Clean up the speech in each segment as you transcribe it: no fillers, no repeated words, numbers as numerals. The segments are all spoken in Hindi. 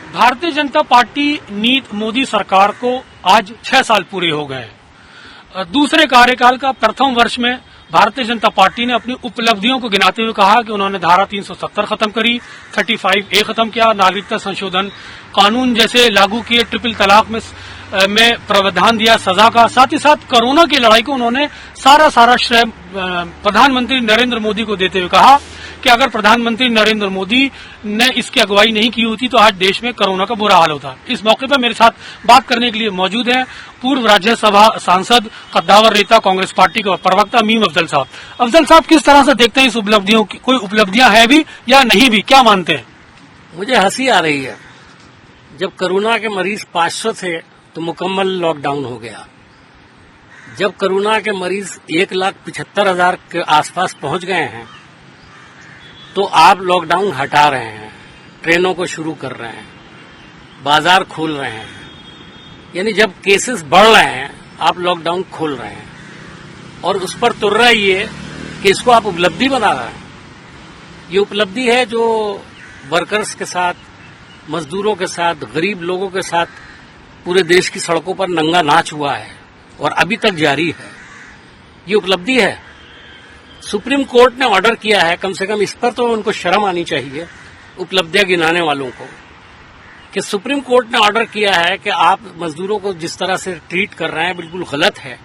भारतीय जनता पार्टी नीत मोदी सरकार को आज 6 साल पूरे हो गए। दूसरे कार्यकाल का प्रथम वर्ष में भारतीय जनता पार्टी ने अपनी उपलब्धियों को गिनाते हुए कहा कि उन्होंने धारा 370 खत्म करी, 35A खत्म किया, नागरिकता संशोधन कानून जैसे लागू किए, ट्रिपल तलाक में प्रावधान दिया सजा का, साथ ही साथ कोरोना की लड़ाई को उन्होंने सारा श्रेय प्रधानमंत्री नरेंद्र मोदी को देते हुए कहा कि अगर प्रधानमंत्री नरेंद्र मोदी ने इसकी अगुवाई नहीं की होती तो आज देश में कोरोना का बुरा हाल होता। इस मौके पर मेरे साथ बात करने के लिए मौजूद हैं पूर्व राज्यसभा सांसद, कद्दावर नेता, कांग्रेस पार्टी के प्रवक्ता मीम अफजल साहब। अफजल साहब, किस तरह से देखते हैं इस उपलब्धियों की? कोई उपलब्धियां हैं भी या नहीं भी, क्या मानते हैं? मुझे हंसी आ रही है। जब कोरोना के मरीज 500 थे तो मुकम्मल लॉकडाउन हो गया। जब कोरोना के मरीज 1,75,000 के आसपास पहुंच गए हैं तो आप लॉकडाउन हटा रहे हैं, ट्रेनों को शुरू कर रहे हैं, बाजार खोल रहे हैं। यानी जब केसेस बढ़ रहे हैं आप लॉकडाउन खोल रहे हैं और उस पर तुर रहा ये कि इसको आप उपलब्धि बना रहे हैं। ये उपलब्धि है जो वर्कर्स के साथ, मजदूरों के साथ, गरीब लोगों के साथ पूरे देश की सड़कों पर नंगा नाच हुआ है और अभी तक जारी है। ये उपलब्धि है। सुप्रीम कोर्ट ने ऑर्डर किया है, कम से कम इस पर तो उनको शर्म आनी चाहिए उपलब्धियां गिनाने वालों को, कि सुप्रीम कोर्ट ने ऑर्डर किया है कि आप मजदूरों को जिस तरह से ट्रीट कर रहे हैं बिल्कुल गलत है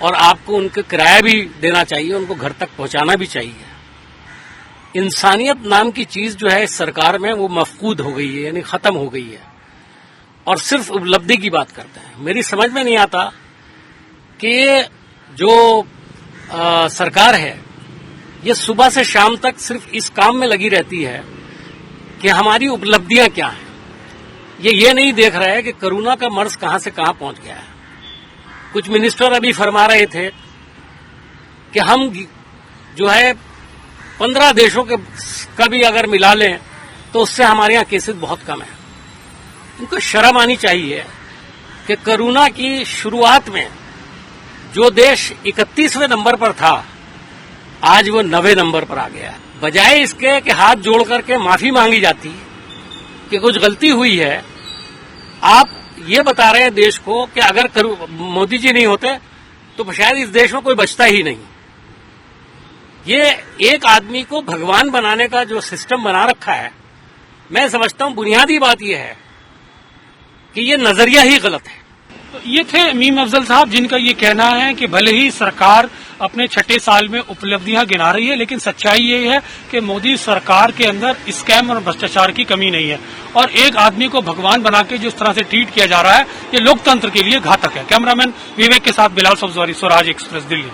और आपको उनके किराया भी देना चाहिए, उनको घर तक पहुंचाना भी चाहिए। इंसानियत नाम की चीज जो है इस सरकार में वो मफकूद हो गई है, यानी खत्म हो गई है और सिर्फ उपलब्धि की बात करते हैं। मेरी समझ में नहीं आता कि जो सरकार है ये सुबह से शाम तक सिर्फ इस काम में लगी रहती है कि हमारी उपलब्धियां क्या हैं। ये नहीं देख रहा है कि कोरोना का मर्ज कहां से कहां पहुंच गया है। कुछ मिनिस्टर अभी फरमा रहे थे कि हम जो है 15 देशों के का भी अगर मिला लें तो उससे हमारे यहाँ केसेस बहुत कम है। इनको शर्म आनी चाहिए कि कोरोना की शुरुआत में जो देश 31वें नंबर पर था आज वो 9वें नंबर पर आ गया। बजाय इसके कि हाथ जोड़ करके माफी मांगी जाती कि कुछ गलती हुई है, आप ये बता रहे हैं देश को कि अगर मोदी जी नहीं होते तो शायद इस देश में कोई बचता ही नहीं। ये एक आदमी को भगवान बनाने का जो सिस्टम बना रखा है, मैं समझता हूं बुनियादी बात यह है कि ये नजरिया ही गलत है। तो ये थे मीम अफजल साहब, जिनका ये कहना है कि भले ही सरकार अपने 6ठे साल में उपलब्धियां गिना रही है, लेकिन सच्चाई ये है कि मोदी सरकार के अंदर स्कैम और भ्रष्टाचार की कमी नहीं है और एक आदमी को भगवान बना के जिस तरह से ट्रीट किया जा रहा है ये लोकतंत्र के लिए घातक है। कैमरामैन विवेक के साथ बिलाल सब्जवारी, स्वराज एक्सप्रेस, दिल्ली।